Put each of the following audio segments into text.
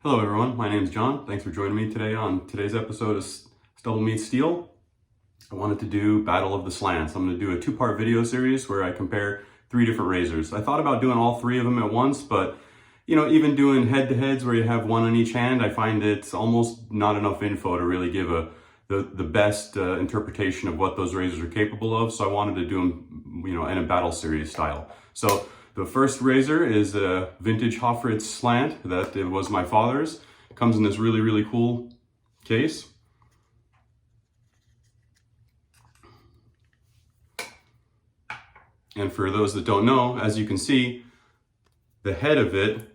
Hello everyone, my name is John. Thanks for joining me today on today's episode of Stubble Meets Steel. I wanted to do Battle of the Slants. I'm going to do a two-part video series where I compare three different razors. I thought about doing all three of them at once, but even doing head-to-heads where you have one on each hand, I find it's almost not enough info to really give the best interpretation of what those razors are capable of. So I wanted to do them, in a battle series style. So the first razor is a vintage Hoffritz Slant that it was my father's. It comes in this really, really cool case. And for those that don't know, as you can see, the head of it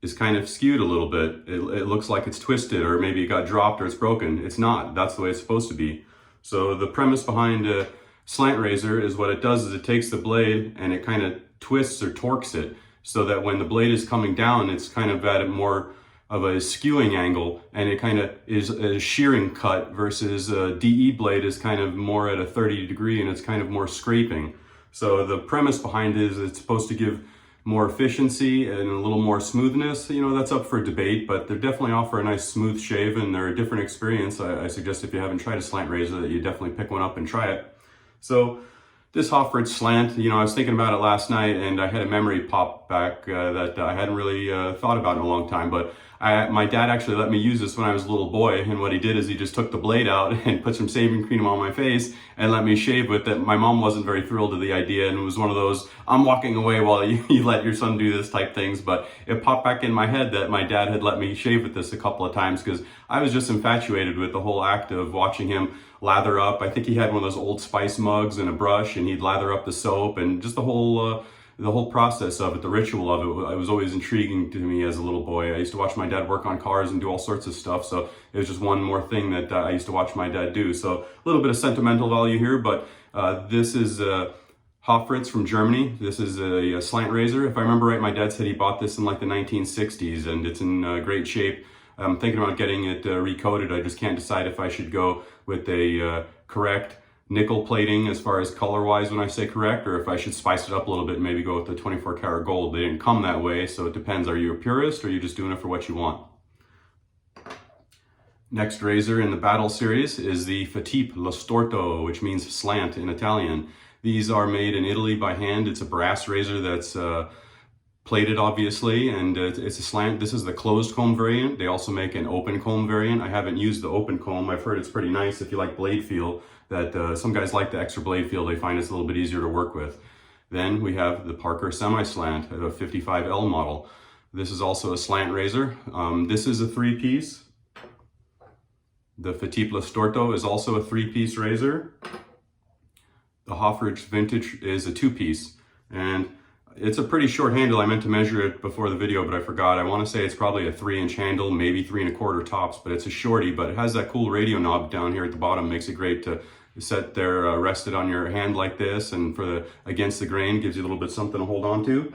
is kind of skewed a little bit. It looks like it's twisted, or maybe it got dropped or it's broken. It's not. That's the way it's supposed to be. So the premise behind a slant razor is what it does is it takes the blade and it kind of twists or torques it so that when the blade is coming down, it's kind of at a more of a skewing angle, and it kind of is a shearing cut versus a DE blade is kind of more at a 30 degree and it's kind of more scraping. So the premise behind it is it's supposed to give more efficiency and a little more smoothness. That's up for debate, but they definitely offer a nice smooth shave and they're a different experience. I suggest if you haven't tried a slant razor that you definitely pick one up and try it. So this Hoffritz Slant, I was thinking about it last night and I had a memory pop back that I hadn't really thought about in a long time, but my dad actually let me use this when I was a little boy, and what he did is he just took the blade out and put some shaving cream on my face and let me shave with it. My mom wasn't very thrilled with the idea, and it was one of those, I'm walking away while you let your son do this type things, but it popped back in my head that my dad had let me shave with this a couple of times because I was just infatuated with the whole act of watching him lather up. I think he had one of those Old Spice mugs and a brush, and he'd lather up the soap, and just the whole process of it, the ritual of it was always intriguing to me as a little boy. I used to watch my dad work on cars and do all sorts of stuff, so it was just one more thing that I used to watch my dad do. So a little bit of sentimental value here, but this is Hoffritz from Germany. This is a slant razor. If I remember right, my dad said he bought this in like the 1960s, and it's in great shape. I'm thinking about getting it recoated. I just can't decide if I should go with a correct nickel plating as far as color wise when I say correct, or if I should spice it up a little bit and maybe go with the 24 karat gold. They didn't come that way, so it depends. Are you a purist or are you just doing it for what you want? Next razor in the battle series is the FaTip Lo Storto, which means slant in Italian. These are made in Italy by hand. It's a brass razor that's plated, obviously, and it's a slant. This is the closed comb variant. They also make an open comb variant. I haven't used the open comb. I've heard it's pretty nice if you like blade feel. That some guys like the extra blade feel. They find it's a little bit easier to work with. Then we have the Parker semi-slant, the 55L model. This is also a slant razor. This is a three-piece. The FaTip Lo Storto is also a three-piece razor. The Hoffritz Vintage is a two-piece, and it's a pretty short handle. I meant to measure it before the video, but I forgot. I want to say it's probably a 3-inch handle, maybe 3 1/4 tops, but it's a shorty, but it has that cool radio knob down here at the bottom. Makes it great to set there rested on your hand like this, and for the against the grain, gives you a little bit something to hold on to.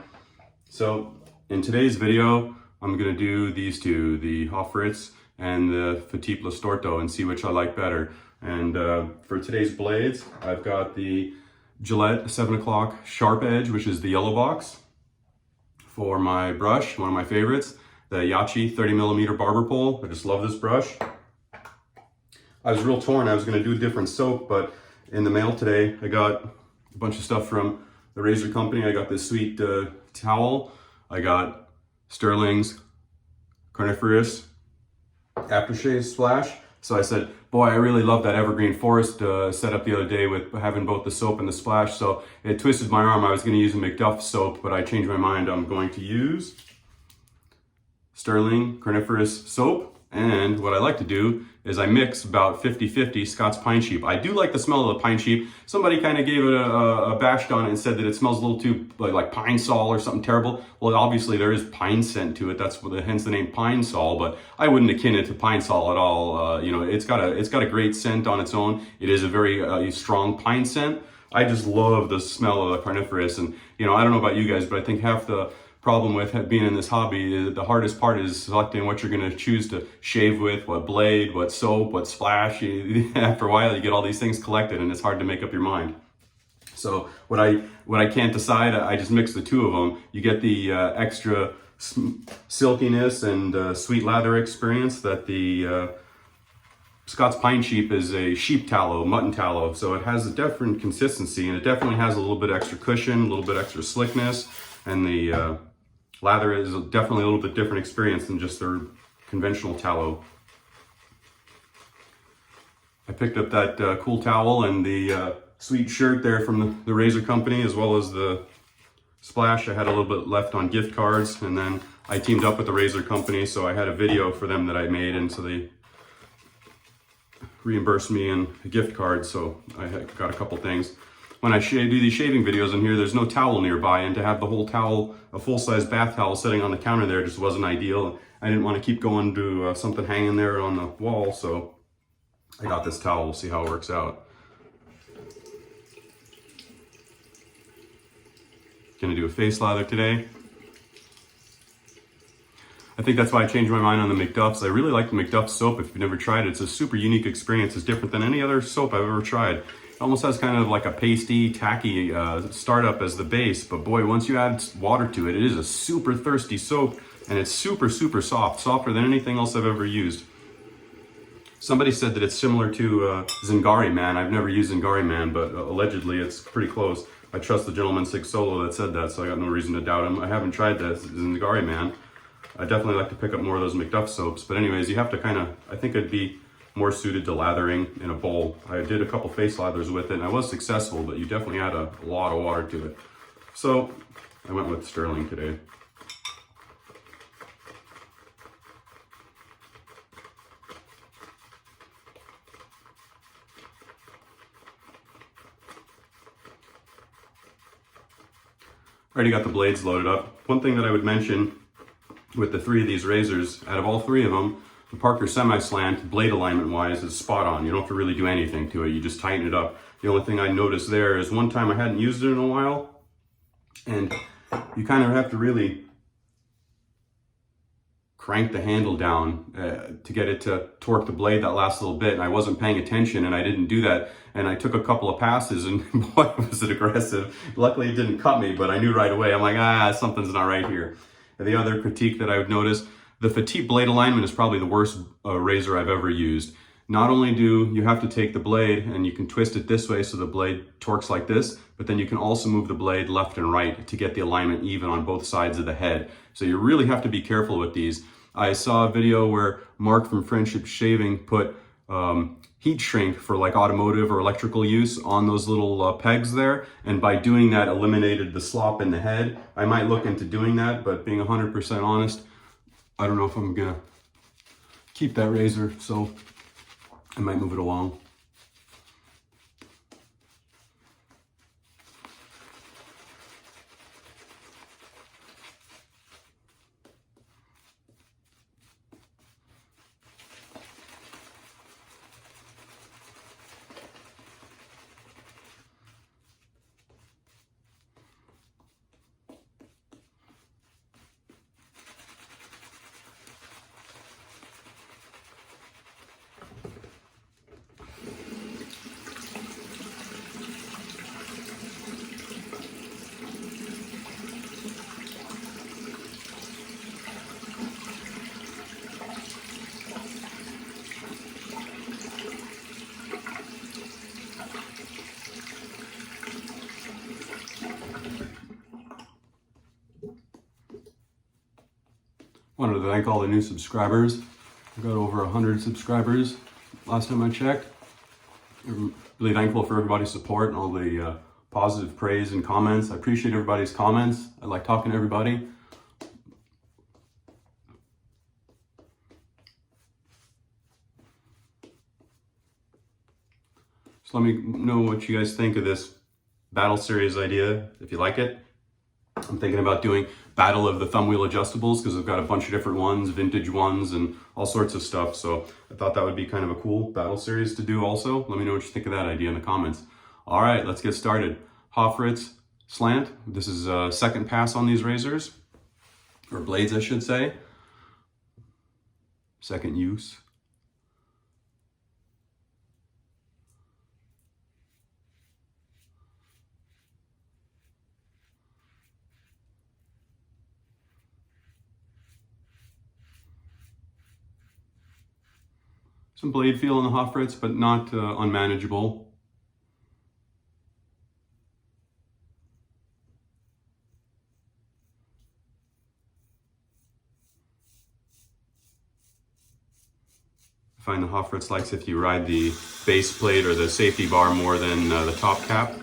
So in today's video, I'm going to do these two, the Hoffritz and the FaTip Lo Storto, and see which I like better. And for today's blades, I've got the Gillette 7 o'clock sharp edge, which is the yellow box. For my brush, one of my favorites, the Yachi 30mm barber pole. I just love this brush. I was real torn. I was going to do a different soap, but in the mail today, I got a bunch of stuff from the razor company. I got this sweet towel. I got Stirling's Coniferous aftershave splash. So I said, boy, I really love that evergreen forest setup the other day with having both the soap and the splash. So it twisted my arm. I was going to use a McDuff soap, but I changed my mind. I'm going to use Stirling Coniferous soap. And what I like to do is I mix about 50-50 Scots pine sheep. I do like the smell of the pine sheep. Somebody kind of gave it a bash on it and said that it smells a little too like pine sol or something terrible. Well, obviously there is pine scent to it. That's hence the name pine sol, but I wouldn't akin it to pine sol at all. It's got a great scent on its own. It is a very strong pine scent. I just love the smell of the coniferous, and I don't know about you guys, but I think half the problem with being in this hobby, the hardest part is selecting what you're going to choose to shave with, what blade, what soap, what splash. After a while, you get all these things collected, and it's hard to make up your mind. So what I can't decide, I just mix the two of them. You get the extra silkiness and sweet lather experience that the Scots Pine Sheep is a sheep tallow, mutton tallow, so it has a different consistency, and it definitely has a little bit extra cushion, a little bit extra slickness, and the lather is definitely a little bit different experience than just their conventional tallow. I picked up that cool towel and the sweet shirt there from the razor company, as well as the splash. I had a little bit left on gift cards, and then I teamed up with the razor company, so I had a video for them that I made, and so they reimbursed me in a gift card, so I got a couple things. When I do these shaving videos in here, there's no towel nearby, and to have the whole towel, a full-size bath towel sitting on the counter there just wasn't ideal. I didn't want to keep going to something hanging there on the wall, so I got this towel. We'll see how it works out. Gonna do a face lather today. I think that's why I changed my mind on the McDuff's. I really like the McDuff soap. If you've never tried it, it's a super unique experience. It's different than any other soap I've ever tried. It almost has kind of like a pasty, tacky startup as the base, but boy, once you add water to it, it is a super thirsty soap, and it's super, super soft, softer than anything else I've ever used. Somebody said that it's similar to Zingari Man. I've never used Zingari Man, but allegedly it's pretty close. I trust the gentleman Sig Solo that said that, so I got no reason to doubt him. I haven't tried the Zingari Man. I definitely like to pick up more of those McDuff soaps, but anyways, you have to kind of, I think it'd be more suited to lathering in a bowl. I did a couple face lathers with it, and I was successful, but you definitely add a lot of water to it. So I went with Stirling today. Already got the blades loaded up. One thing that I would mention with the 3 of these razors, out of all 3 of them, the Parker Semi-Slant, blade alignment wise, is spot on. You don't have to really do anything to it, you just tighten it up. The only thing I noticed there is one time I hadn't used it in a while, and you kind of have to really crank the handle down to get it to torque the blade that last little bit, and I wasn't paying attention and I didn't do that, and I took a couple of passes and boy, was it aggressive. Luckily it didn't cut me, but I knew right away. I'm like, something's not right here. And the other critique that I would notice, the FaTip blade alignment is probably the worst razor I've ever used. Not only do you have to take the blade and you can twist it this way so the blade torques like this, but then you can also move the blade left and right to get the alignment even on both sides of the head. So you really have to be careful with these. I saw a video where Mark from Friendship Shaving put heat shrink for like automotive or electrical use on those little pegs there, and by doing that eliminated the slop in the head. I might look into doing that, but being 100% honest, I don't know if I'm gonna keep that razor, so I might move it along. Wanted to thank all the new subscribers. I got over 100 subscribers last time I checked. I'm really thankful for everybody's support and all the positive praise and comments. I appreciate everybody's comments. I like talking to everybody. So let me know what you guys think of this battle series idea, if you like it. I'm thinking about doing Battle of the Thumb Wheel Adjustables because I've got a bunch of different ones, vintage ones, and all sorts of stuff. So I thought that would be kind of a cool battle series to do also. Let me know what you think of that idea in the comments. All right, let's get started. Hoffritz Slant. This is a second pass on these razors, or blades, I should say. Second use. Some blade feel in the Hoffritz, but not unmanageable. I find the Hoffritz likes if you ride the base plate or the safety bar more than the top cap.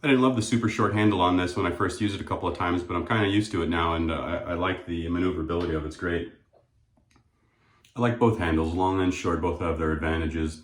I didn't love the super short handle on this when I first used it a couple of times, but I'm kind of used to it now, and I like the maneuverability of it. It's great. I like both handles, long and short, both have their advantages.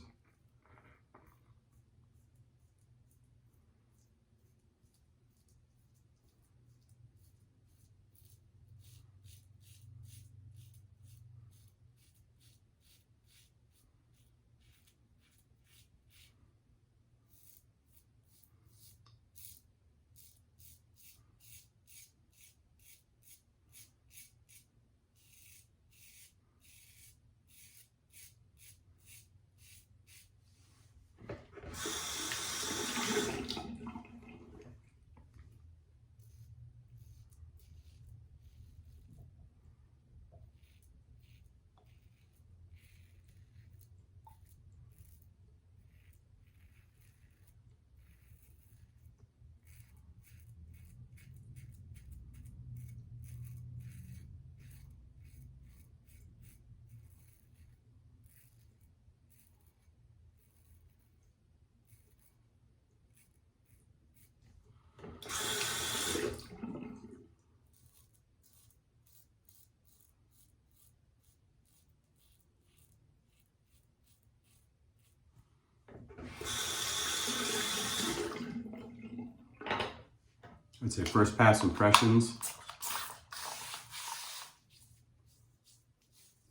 I'd say first pass impressions.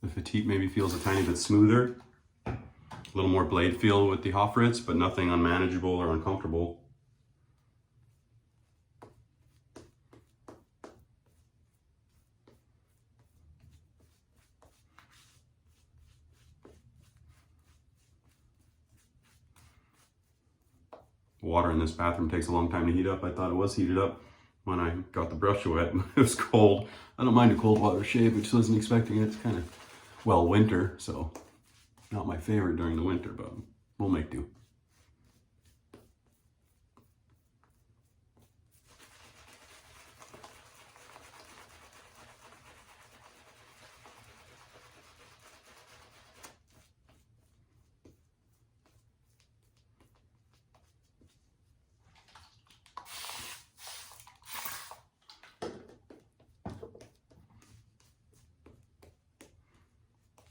The FaTip maybe feels a tiny bit smoother. A little more blade feel with the Hoffritz, but nothing unmanageable or uncomfortable. Water in this bathroom takes a long time to heat up. I thought it was heated up when I got the brush wet. It was cold. I don't mind a cold water shave, which wasn't expecting it. It's kind of, well, winter, so not my favorite during the winter, but we'll make do.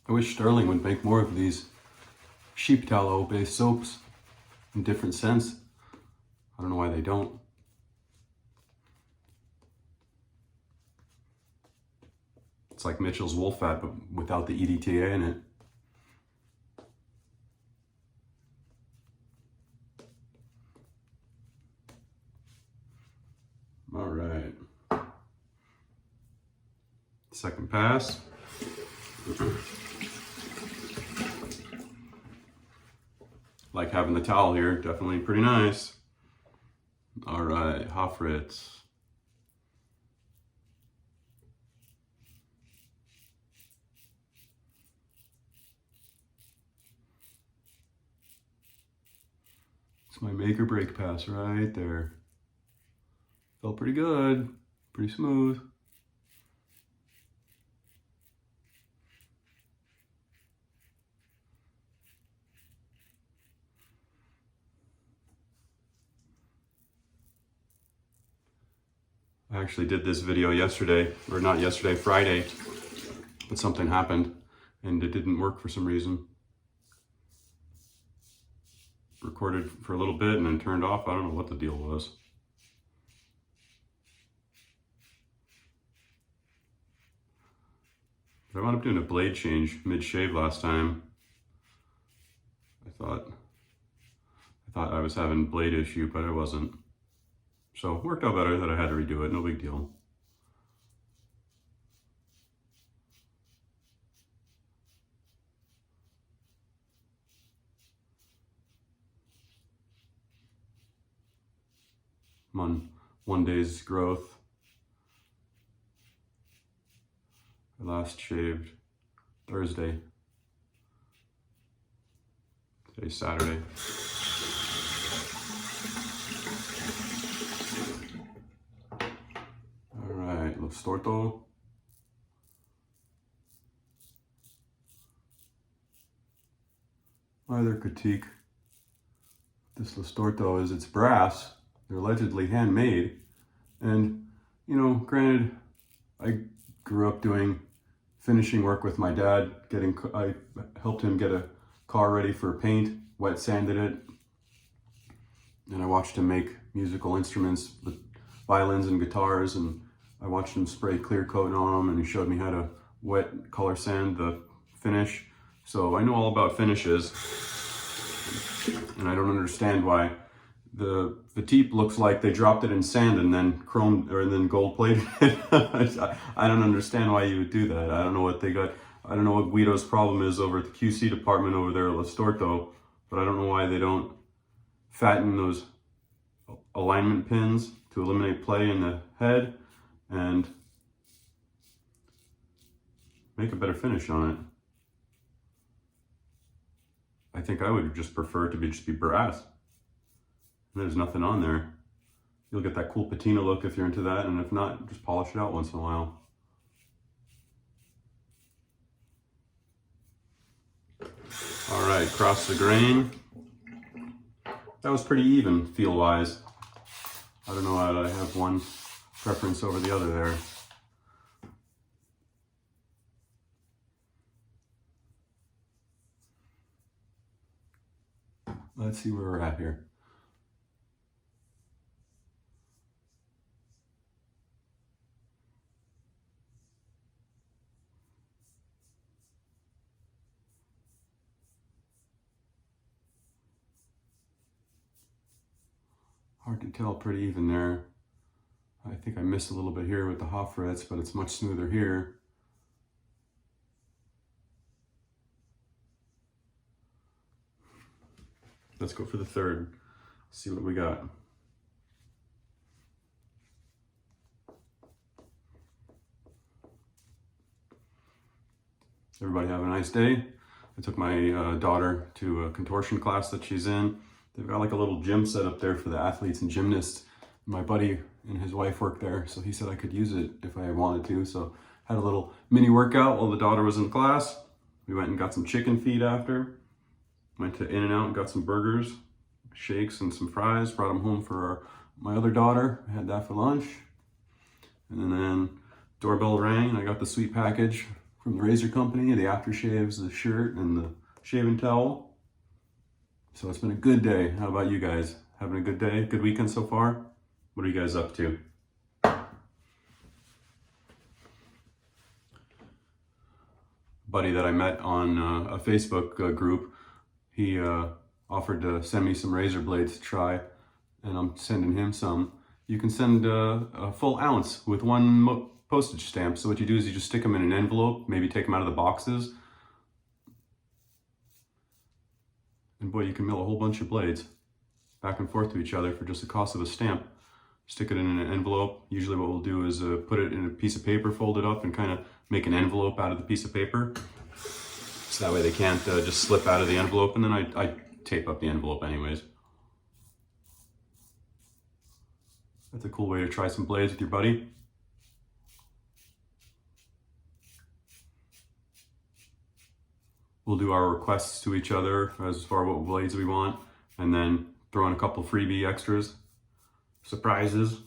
I wish Stirling would make more of these sheep tallow based soaps in different scents. I don't know why they don't. It's like Mitchell's Wolf Fat, but without the EDTA in it. All right. Second pass. Like having the towel here, definitely pretty nice. All right, Hoffritz. It's my make or break pass right there. Felt pretty good, pretty smooth. I actually did this video yesterday, or not yesterday, Friday, but something happened and it didn't work for some reason. recorded for a little bit and then turned off. I don't know what the deal was. I wound up doing a blade change mid-shave last time. I thought I was having a blade issue, but I wasn't. So it worked out better that I had to redo it, no big deal. I'm on 1 day's growth. I last shaved Thursday. Today's Saturday. All right, Lo Storto. My other critique of this Lo Storto is it's brass. They're allegedly handmade. And, you know, granted, I grew up doing finishing work with my dad. I helped him get a car ready for paint, wet sanded it. And I watched him make musical instruments with violins and guitars, and I watched him spray clear coat on them, and he showed me how to wet color sand the finish. So I know all about finishes, and I don't understand why the FaTip looks like they dropped it in sand and then chromed or then gold plated it. I don't understand why you would do that. I don't know what they got. I don't know what Guido's problem is over at the QC department over there at Lo Storto, but I don't know why they don't fatten those alignment pins to eliminate play in the head and make a better finish on it. I think I would just prefer it to just be brass. There's nothing on there. You'll get that cool patina look if you're into that, and if not, just polish it out once in a while. All right, cross the grain. That was pretty even feel-wise. I don't know why I have one preference over the other there. Let's see where we're at here. Hard to tell, pretty even there. I think I missed a little bit here with the Hoffritz, but it's much smoother here. Let's go for the third. See what we got. Everybody have a nice day. I took my daughter to a contortion class that she's in. They've got like a little gym set up there for the athletes and gymnasts. My buddy and his wife work there, so he said I could use it if I wanted to. So had a little mini workout while the daughter was in class. We went and got some chicken feed after. Went to In-N-Out and got some burgers, shakes, and some fries. Brought them home for my other daughter. I had that for lunch. And then doorbell rang and I got the sweet package from the razor company, the aftershaves, the shirt, and the shaving towel. So it's been a good day. How about you guys? Having a good day? Good weekend so far? What are you guys up to? Buddy that I met on a Facebook group, he offered to send me some razor blades to try, and I'm sending him some. You can send a full ounce with one postage stamp. So what you do is you just stick them in an envelope, maybe take them out of the boxes. And boy, you can mill a whole bunch of blades back and forth to each other for just the cost of a stamp. Stick it in an envelope. Usually what we'll do is put it in a piece of paper, fold it up, and kind of make an envelope out of the piece of paper. So that way they can't just slip out of the envelope, and then I tape up the envelope anyways. That's a cool way to try some blades with your buddy. We'll do our requests to each other as far as what blades we want, and then throw in a couple freebie extras, surprises.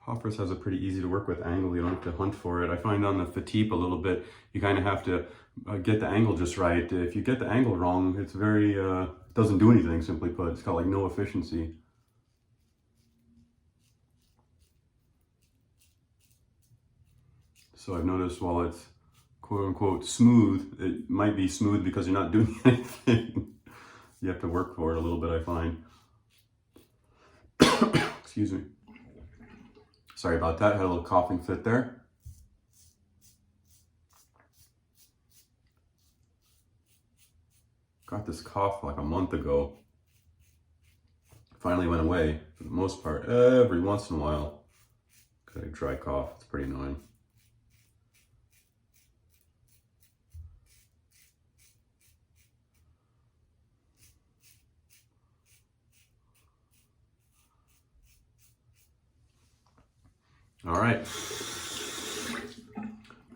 Hoffritz has a pretty easy to work with angle. You don't have to hunt for it. I find on the FaTip a little bit, you kind of have to get the angle just right. If you get the angle wrong, it's very, doesn't do anything, simply put. It's got like no efficiency. So I've noticed while it's quote unquote smooth, it might be smooth because you're not doing anything. You have to work for it a little bit, I find. Excuse me. Sorry about that, had a little coughing fit there. Got this cough like a month ago. Finally went away for the most part. Every once in a while, got a dry cough. It's pretty annoying. All right,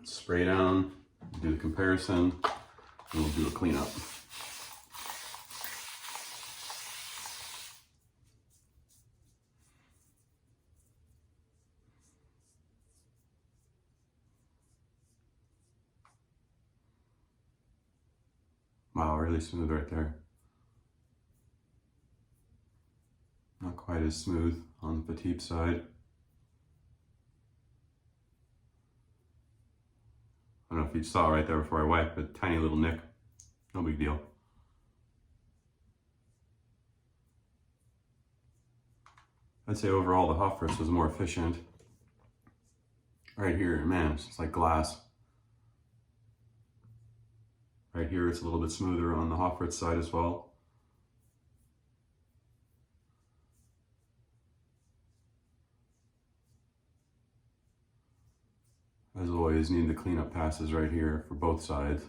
spray down, do the comparison, and we'll do a cleanup. Wow, really smooth right there. Not quite as smooth on the FaTip side. I don't know if you saw right there before I wiped, but tiny little nick. No big deal. I'd say overall the Hoffritz was more efficient. Right here, man, it's just like glass. Right here, it's a little bit smoother on the Hoffritz side as well. As always, need the cleanup passes right here for both sides.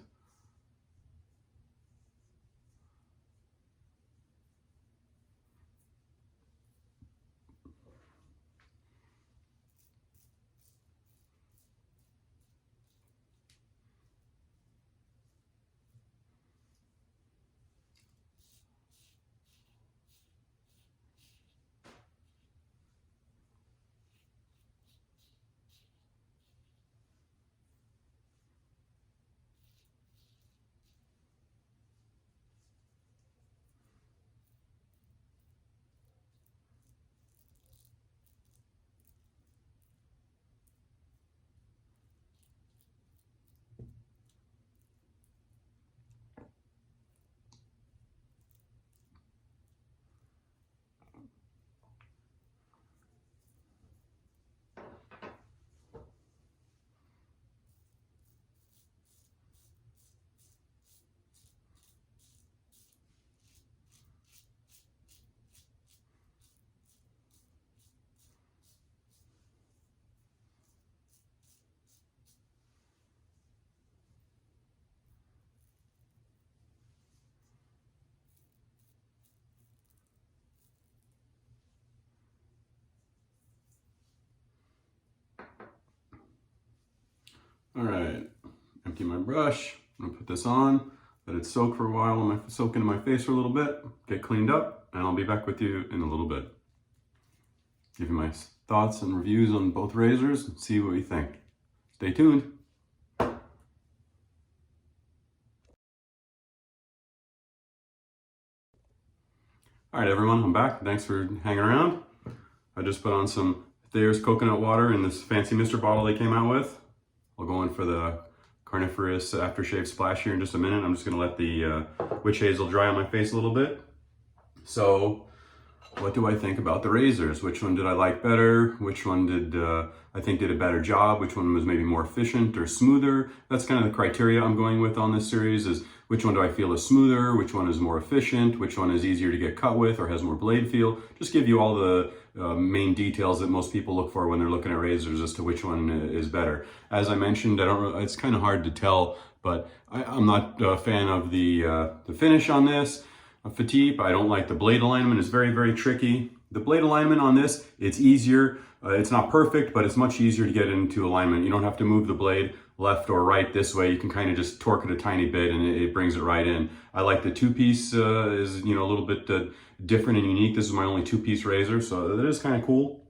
All right, empty my brush. I'm gonna put this on, let it soak for a while, soak into my face for a little bit, get cleaned up, and I'll be back with you in a little bit. Give you my thoughts and reviews on both razors and see what you think. Stay tuned. All right, everyone, I'm back. Thanks for hanging around. I just put on some Thayer's coconut water in this fancy Mr. bottle they came out with. I'll go in for the Coniferous aftershave splash here in just a minute. I'm just gonna let the witch hazel dry on my face a little bit. So, what do I think about the razors? Which one did I like better? Which one did I think did a better job? Which one was maybe more efficient or smoother? That's kind of the criteria I'm going with on this series, is which one do I feel is smoother? Which one is more efficient? Which one is easier to get cut with or has more blade feel? Just give you all the main details that most people look for when they're looking at razors as to which one is better. As I mentioned, it's kind of hard to tell, but I'm not a fan of the finish on this. FaTip, I don't like the blade alignment. It's very, very tricky. The blade alignment on this, it's easier. It's not perfect, but it's much easier to get into alignment. You don't have to move the blade left or right this way. You can kind of just torque it a tiny bit and it brings it right in. I like the two-piece is, a little bit different and unique. This is my only two-piece razor, so that is kind of cool.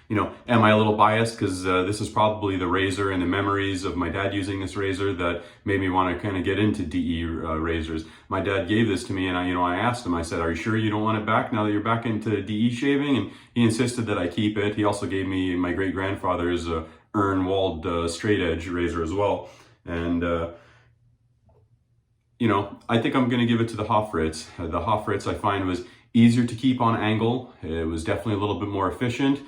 Am I a little biased because this is probably the razor and the memories of my dad using this razor that made me want to kind of get into DE razors. My dad gave this to me, and I asked him, I said, are you sure you don't want it back now that you're back into DE shaving? And he insisted that I keep it. He also gave me my great-grandfather's Ernwald straight edge razor as well. And I think I'm going to give it to the Hoffritz. The Hoffritz I find was easier to keep on angle. It was definitely a little bit more efficient.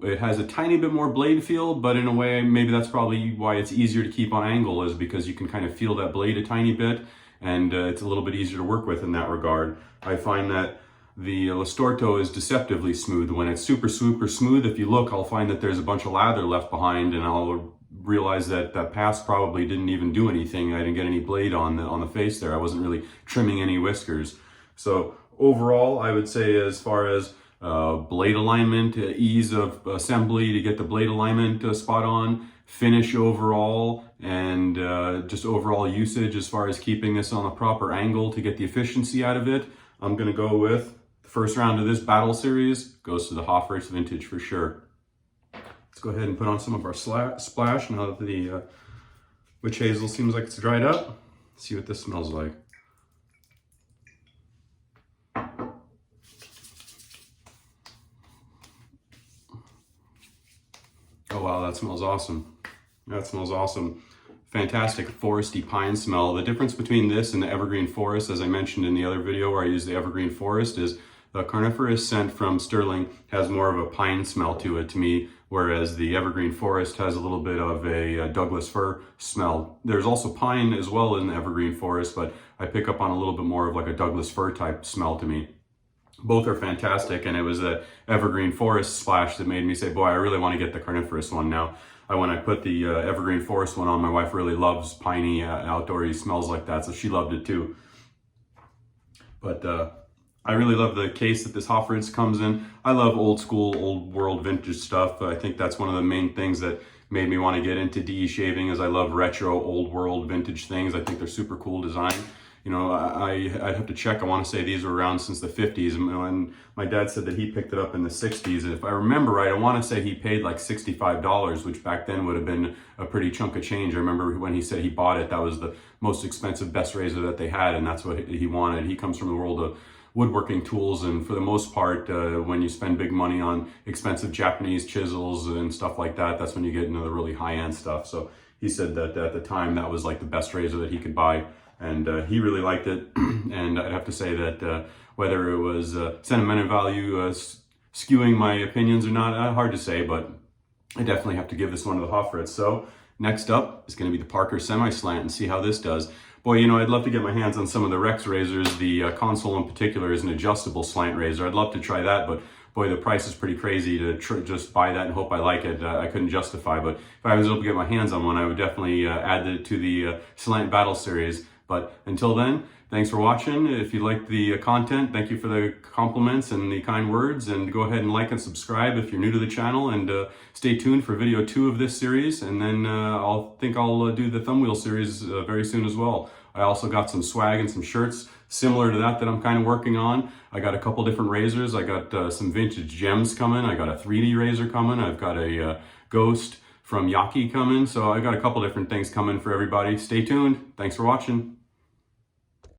It has a tiny bit more blade feel, but in a way, maybe that's probably why it's easier to keep on angle, is because you can kind of feel that blade a tiny bit, and it's a little bit easier to work with in that regard. I find that the Lo Storto is deceptively smooth. When it's super smooth, if you look, I'll find that there's a bunch of lather left behind, and I'll realize that that pass probably didn't even do anything. I didn't get any blade on the face there. I wasn't really trimming any whiskers. So overall, I would say, as far as blade alignment, ease of assembly to get the blade alignment spot on, finish overall, and just overall usage as far as keeping this on the proper angle to get the efficiency out of it, I'm going to go with the first round of this battle series goes to the Hoffritz Vintage for sure. Let's go ahead and put on some of our splash now that the witch hazel seems like it's dried up. Let's see what this smells like. Oh wow, that smells awesome. That smells awesome. Fantastic foresty pine smell. The difference between this and the evergreen forest, as I mentioned in the other video where I used the evergreen forest, is the coniferous scent from Stirling has more of a pine smell to it to me, whereas the evergreen forest has a little bit of a Douglas fir smell. There's also pine as well in the evergreen forest, but I pick up on a little bit more of like a Douglas fir type smell to me. Both are fantastic, and it was the evergreen forest splash that made me say, boy, I really want to get the coniferous one now. When I put the evergreen forest one on, my wife really loves piney, outdoorsy smells like that, so she loved it too. But I really love the case that this Hoffritz comes in. I love old school, old world vintage stuff. I think that's one of the main things that made me want to get into DE shaving, is I love retro, old world vintage things. I think they're super cool design. I'd have to check. I want to say these were around since the 50s, and my dad said that he picked it up in the 60s. And if I remember right, I want to say he paid like $65, which back then would have been a pretty chunk of change. I remember when he said he bought it, that was the most expensive, best razor that they had, and that's what he wanted. He comes from the world of woodworking tools, and for the most part, when you spend big money on expensive Japanese chisels and stuff like that, that's when you get into the really high-end stuff. So he said that at the time that was like the best razor that he could buy, and he really liked it. And I'd have to say that whether it was sentimental value skewing my opinions or not, hard to say, but I definitely have to give this one to the Hoffritz. So next up is going to be the Parker Semi-Slant, and see how this does. Boy, I'd love to get my hands on some of the Rex razors. The console in particular is an adjustable slant razor. I'd love to try that, but boy, the price is pretty crazy to just buy that and hope I like it. I couldn't justify, but if I was able to get my hands on one, I would definitely add it to the Slant Battle Series. But until then, thanks for watching. If you like the content, thank you for the compliments and the kind words, and go ahead and like and subscribe if you're new to the channel, and stay tuned for video 2 of this series, and then I'll do the thumb wheel series very soon as well. I also got some swag and some shirts similar to that I'm kind of working on. I got a couple different razors. I got some vintage gems coming. I got a 3D razor coming. I've got a Ghost from Yaki coming. So I got a couple different things coming for everybody. Stay tuned. Thanks for watching.